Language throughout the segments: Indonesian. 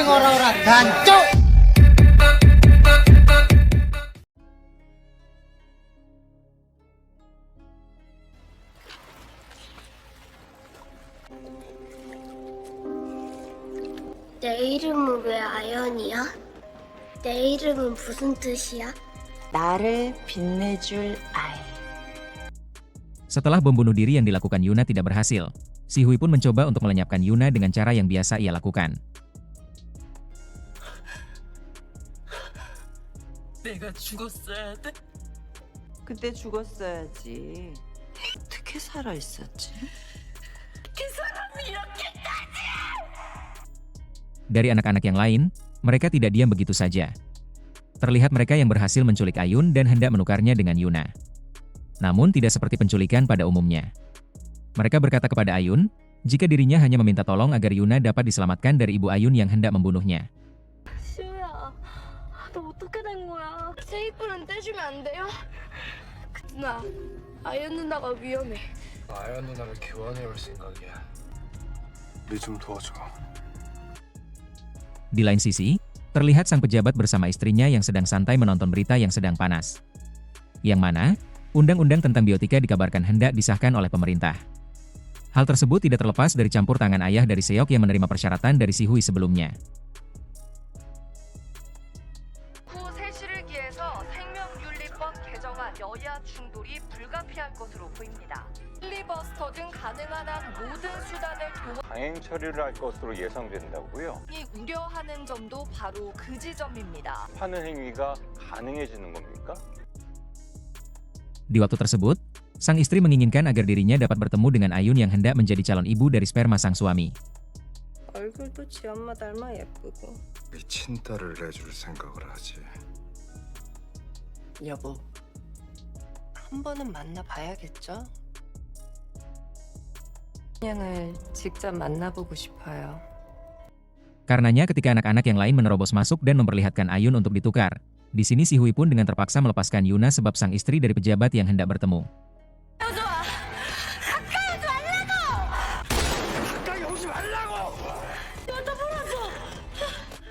sing ora-ora dancuk. 내 이름은 왜 아연이야? 내 이름은 무슨 뜻이야? 나를 빛내줄 아이. Setelah bom bunuh diri yang dilakukan Yuna tidak berhasil, Si Hui pun mencoba untuk melenyapkan Yuna dengan cara yang biasa ia lakukan. 내가 죽었어야 돼? 그때 죽었어야지. 어떻게 살아있었지? 그 사람이 이렇게까지! Dari anak-anak yang lain, mereka tidak diam begitu saja. Terlihat mereka yang berhasil menculik Ayun dan hendak menukarnya dengan Yuna. Namun tidak seperti penculikan pada umumnya. Mereka berkata kepada Ayun, jika dirinya hanya meminta tolong agar Yuna dapat diselamatkan dari ibu Ayun yang hendak membunuhnya. 시우야, 너 어떻게 된 거야? 세이프는 떼주면 안 돼요? 누나, 아연 누나가 위험해. 아연 누나를 교환해올 생각이야. 우리 좀 도와줘. Di lain sisi, terlihat sang pejabat bersama istrinya yang sedang santai menonton berita yang sedang panas. Yang mana, undang-undang tentang biotika dikabarkan hendak disahkan oleh pemerintah. Hal tersebut tidak terlepas dari campur tangan ayah dari Seok yang menerima persyaratan dari Si Hui sebelumnya. 후 세시를 기해서 생명윤리법 개정안 여야 충돌이 불가피할 것으로 보입니다. 필리버스터 등 가능한 한 모든 수단을 강행 처리를 할 것으로 예상된다고요? 동원이 우려하는 점도 바로 그 지점입니다. 하는 행위가 가능해지는 겁니까? Di waktu tersebut, sang istri menginginkan agar dirinya dapat bertemu dengan Ayun yang hendak menjadi calon ibu dari sperma sang suami. 얼굴도 지 엄마 닮아 예쁘고. 미친 딸을 내줄 생각을 하지. 여보, 한 번은 만나봐야겠죠? 양을 직접 만나보고 싶어요. Karenanya ketika anak-anak yang lain menerobos masuk dan memperlihatkan Ayun untuk ditukar, di sini Si Hui pun dengan terpaksa melepaskan Yuna sebab sang istri dari pejabat yang hendak bertemu.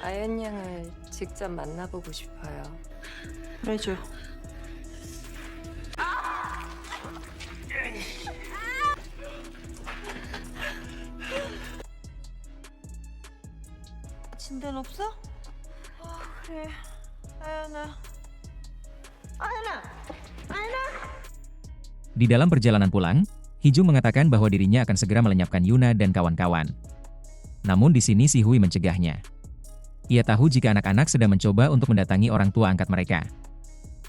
아연 양을 직접 만나보고 싶어요. 그래줘. 침대는 없어? 그래. 아연아. Di dalam perjalanan pulang, Hijung mengatakan bahwa dirinya akan segera melenyapkan Yuna dan kawan-kawan. Namun di sini Si Hui mencegahnya. Ia tahu jika anak-anak sedang mencoba untuk mendatangi orang tua angkat mereka.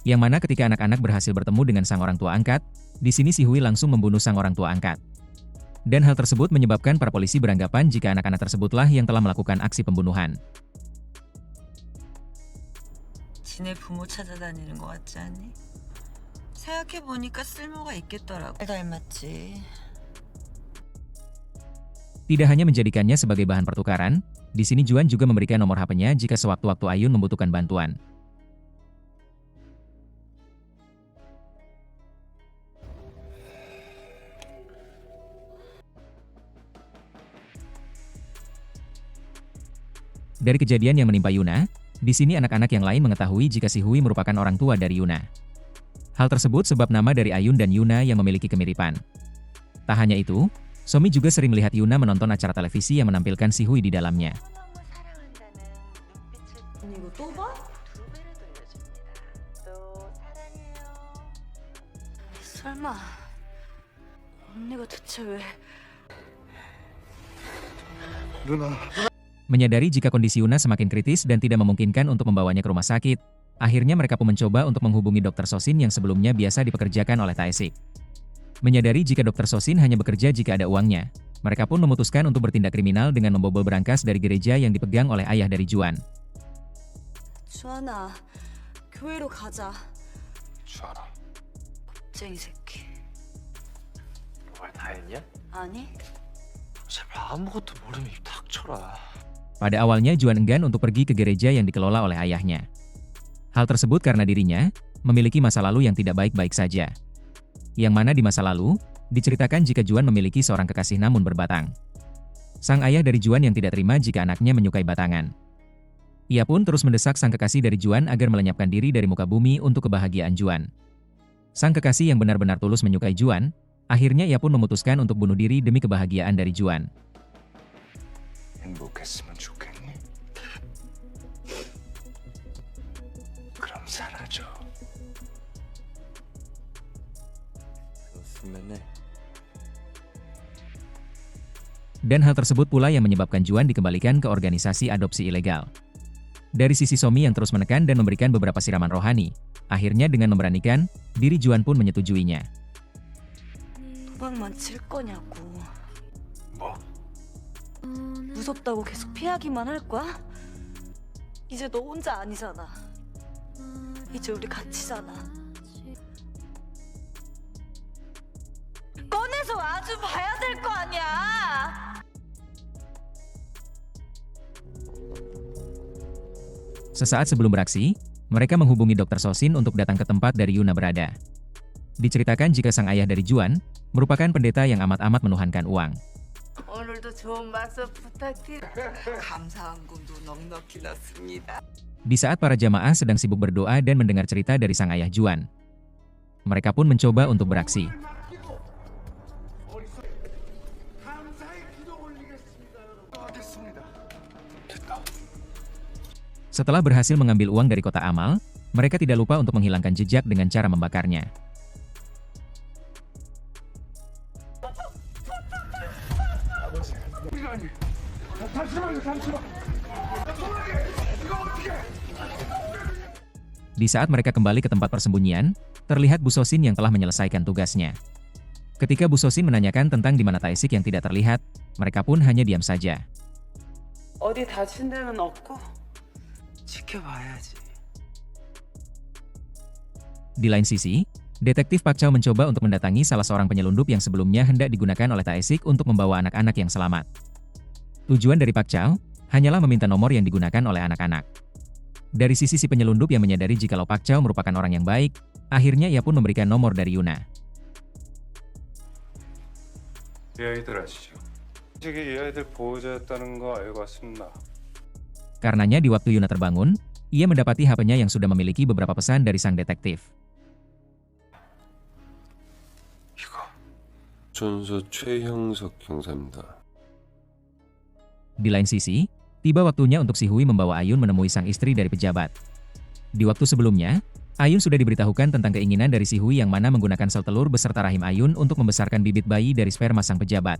Yang mana ketika anak-anak berhasil bertemu dengan sang orang tua angkat, di sini Si Hui langsung membunuh sang orang tua angkat. Dan hal tersebut menyebabkan para polisi beranggapan jika anak-anak tersebutlah yang telah melakukan aksi pembunuhan. 지네 부모 찾아다니는 것 같지 않니? 생각해보니까 쓸모가 있겠더라고. 잘 닮았지. Tidak hanya menjadikannya sebagai bahan pertukaran, di sini Juan juga memberikan nomor HP-nya jika sewaktu-waktu Ayun membutuhkan bantuan. Dari kejadian yang menimpa Yuna, di sini anak-anak yang lain mengetahui jika Si Hui merupakan orang tua dari Yuna. Hal tersebut sebab nama dari Ayun dan Yuna yang memiliki kemiripan. Tak hanya itu, Somi juga sering melihat Yuna menonton acara televisi yang menampilkan Si Hui di dalamnya. 이거 또 봐? 설마 언니가 대체 왜? 누나. Menyadari jika kondisi Yuna semakin kritis dan tidak memungkinkan untuk membawanya ke rumah sakit, akhirnya mereka pun mencoba untuk menghubungi Dr. Sosin yang sebelumnya biasa dipekerjakan oleh Taesik. Menyadari jika Dr. Sosin hanya bekerja jika ada uangnya, mereka pun memutuskan untuk bertindak kriminal dengan membobol berangkas dari gereja yang dipegang oleh ayah dari Juan. 주하나, 교회로 가자. 주하나. 쟁이 새끼. 말 다 했냐? 아니? 제발 아무것도 모르면 입 닥쳐라. Pada awalnya Juan enggan untuk pergi ke gereja yang dikelola oleh ayahnya. Hal tersebut karena dirinya memiliki masa lalu yang tidak baik-baik saja. Yang mana di masa lalu, diceritakan jika Juan memiliki seorang kekasih namun berbatang. Sang ayah dari Juan yang tidak terima jika anaknya menyukai batangan. Ia pun terus mendesak sang kekasih dari Juan agar melenyapkan diri dari muka bumi untuk kebahagiaan Juan. Sang kekasih yang benar-benar tulus menyukai Juan, akhirnya ia pun memutuskan untuk bunuh diri demi kebahagiaan dari Juan. 행복했으면 좋겠니? 그럼 사라져. 그렇으면은 Dan hal tersebut pula yang menyebabkan Juan dikembalikan ke organisasi adopsi ilegal. Dari sisi Somi yang terus menekan dan memberikan beberapa siraman rohani, akhirnya dengan memberanikan, diri Juan pun menyetujuinya. 도망만 칠 거냐고. 뭐? 무섭다고 계속 피하기만 할 거야? 이제 너 혼자 아니잖아. 이제 우리 같이잖아. 꺼내서 아주 봐야 될 거 아니야. Sesaat sebelum beraksi, mereka menghubungi Dr. Sosin untuk datang ke tempat dari Yuna berada. Diceritakan jika sang ayah dari Juan merupakan pendeta yang amat-amat menuhankan uang. 오늘도 좋은 말씀 부탁드려. 감사한 꿈도 넉넉히 났습니다. Di saat para jamaah sedang sibuk berdoa dan mendengar cerita dari sang ayah Juan, mereka pun mencoba untuk beraksi. Setelah berhasil mengambil uang dari kotak amal, mereka tidak lupa untuk menghilangkan jejak dengan cara membakarnya. Di saat mereka kembali ke tempat persembunyian, terlihat Bu Sosin yang telah menyelesaikan tugasnya. Ketika Bu Sosin menanyakan tentang di mana Taesik yang tidak terlihat, mereka pun hanya diam saja. 어디 다친 데는 없고 지켜봐야지. Di lain sisi, Detektif Pak Chow mencoba untuk mendatangi salah seorang penyelundup yang sebelumnya hendak digunakan oleh Taesik untuk membawa anak-anak yang selamat. Tujuan dari Pak Chow hanyalah meminta nomor yang digunakan oleh anak-anak. Dari sisi si penyelundup yang menyadari jikalau Pak Chow merupakan orang yang baik, akhirnya ia pun memberikan nomor dari Yuna. 이 아이들 아시죠? 솔직히 이 아이들 보호자였다는 거 알고 왔습니다. Karenanya di waktu Yuna terbangun, ia mendapati HP-nya yang sudah memiliki beberapa pesan dari sang detektif. 이거 전서 최형석 형사입니다. Di lain sisi, tiba waktunya untuk si Hui membawa Ayun menemui sang istri dari pejabat. Di waktu sebelumnya, Ayun sudah diberitahukan tentang keinginan dari si Hui yang mana menggunakan sel telur beserta rahim Ayun untuk membesarkan bibit bayi dari sperma sang pejabat.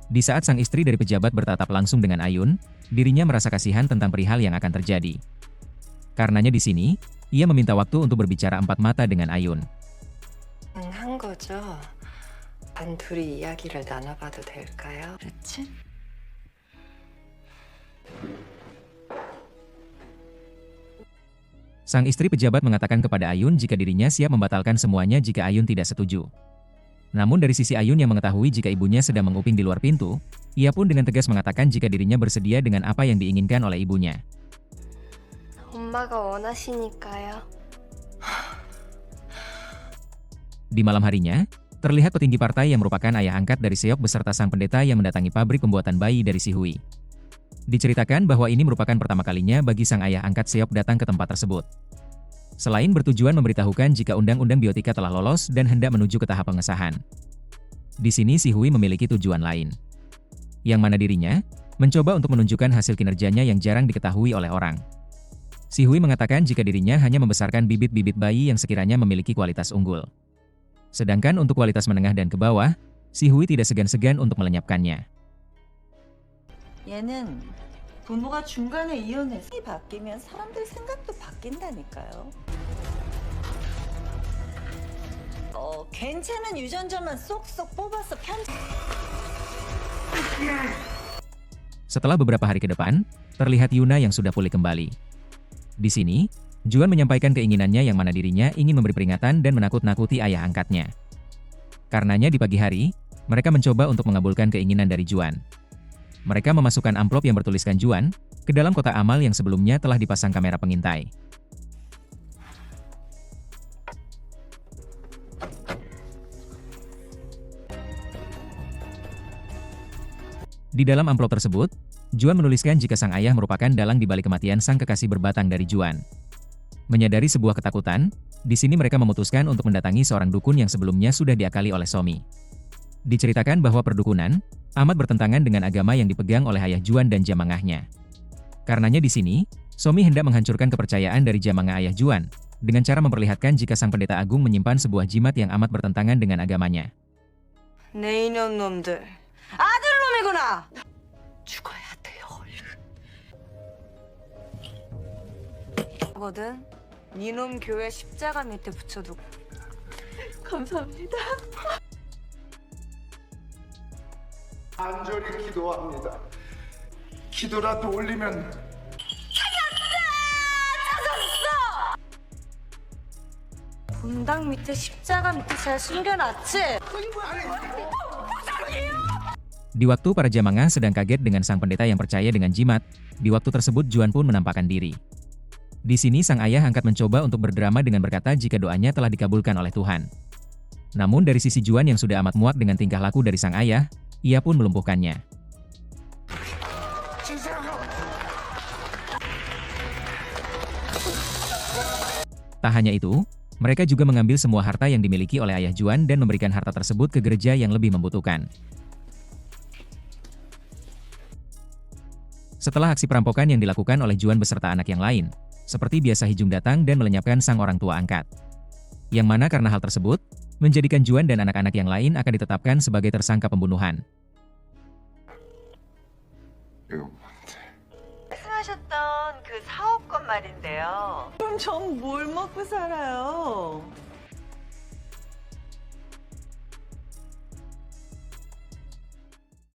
Di saat sang istri dari pejabat bertatap langsung dengan Ayun, dirinya merasa kasihan tentang perihal yang akan terjadi. Karenanya di sini, ia meminta waktu untuk berbicara empat mata dengan Ayun. 한 거죠. 단둘이 이야기를 나눠봐도 될까요? 그렇지? Sang istri pejabat mengatakan kepada Ayun jika dirinya siap membatalkan semuanya jika Ayun tidak setuju. Namun dari sisi Ayun yang mengetahui jika ibunya sedang menguping di luar pintu, ia pun dengan tegas mengatakan jika dirinya bersedia dengan apa yang diinginkan oleh ibunya. 엄마가 원하시니까요. Di malam harinya, terlihat petinggi partai yang merupakan ayah angkat dari Seok beserta sang pendeta yang mendatangi pabrik pembuatan bayi dari si Hui. Diceritakan bahwa ini merupakan pertama kalinya bagi sang ayah angkat Seok datang ke tempat tersebut. Selain bertujuan memberitahukan jika undang-undang biotika telah lolos dan hendak menuju ke tahap pengesahan. Di sini si Hui memiliki tujuan lain. Yang mana dirinya, mencoba untuk menunjukkan hasil kinerjanya yang jarang diketahui oleh orang. Si Hui mengatakan jika dirinya hanya membesarkan bibit-bibit bayi yang sekiranya memiliki kualitas unggul. Sedangkan untuk kualitas menengah dan ke bawah, si Hui tidak segan-segan untuk melenyapkannya. 얘는 부모가 중간에 이혼해서 바뀌면 사람들 생각도 바뀐다니까요. 괜찮은 유전자만 쏙쏙 뽑아서 Setelah beberapa hari ke depan, terlihat Yuna yang sudah pulih kembali. Di sini, Juan menyampaikan keinginannya yang mana dirinya ingin memberi peringatan dan menakut-nakuti ayah angkatnya. Karenanya di pagi hari, mereka mencoba untuk mengabulkan keinginan dari Juan. Mereka memasukkan amplop yang bertuliskan Juan ke dalam kotak amal yang sebelumnya telah dipasang kamera pengintai. Di dalam amplop tersebut, Juan menuliskan jika sang ayah merupakan dalang di balik kematian sang kekasih berbatang dari Juan. Menyadari sebuah ketakutan, di sini mereka memutuskan untuk mendatangi seorang dukun yang sebelumnya sudah diakali oleh Somi. Diceritakan bahwa perdukunan amat bertentangan dengan agama yang dipegang oleh ayah Juan dan jamangahnya. Karenanya di sini, Somi hendak menghancurkan kepercayaan dari jamangah ayah Juan, dengan cara memperlihatkan jika sang pendeta agung menyimpan sebuah jimat yang amat bertentangan dengan agamanya. 내 이놈 놈들 아들 놈이구나. 죽어야 돼요, 얼른. 거든 니놈 교회 십자가 밑에 붙여두고. 감사합니다. 간절히 기도합니다. 기도라도 올리면 분당 밑에 십자가 밑에 잘 숨겨놨지? Di waktu para jamangah sedang kaget dengan sang pendeta yang percaya dengan jimat, di waktu tersebut Juan pun menampakkan diri. Di sini sang ayah angkat mencoba untuk berdrama dengan berkata jika doanya telah dikabulkan oleh Tuhan. Namun dari sisi Juan yang sudah amat muak dengan tingkah laku dari sang ayah, ia pun melumpuhkannya. Tak hanya itu, mereka juga mengambil semua harta yang dimiliki oleh ayah Juan dan memberikan harta tersebut ke gereja yang lebih membutuhkan. Setelah aksi perampokan yang dilakukan oleh Juan beserta anak yang lain, seperti biasa Hijung datang dan melenyapkan sang orang tua angkat. Yang mana karena hal tersebut, menjadikan Juan dan anak-anak yang lain akan ditetapkan sebagai tersangka pembunuhan. 이거 뭔데? 말씀하셨던 그 사업권 말인데요. 그럼 전 뭘 먹고 살아요?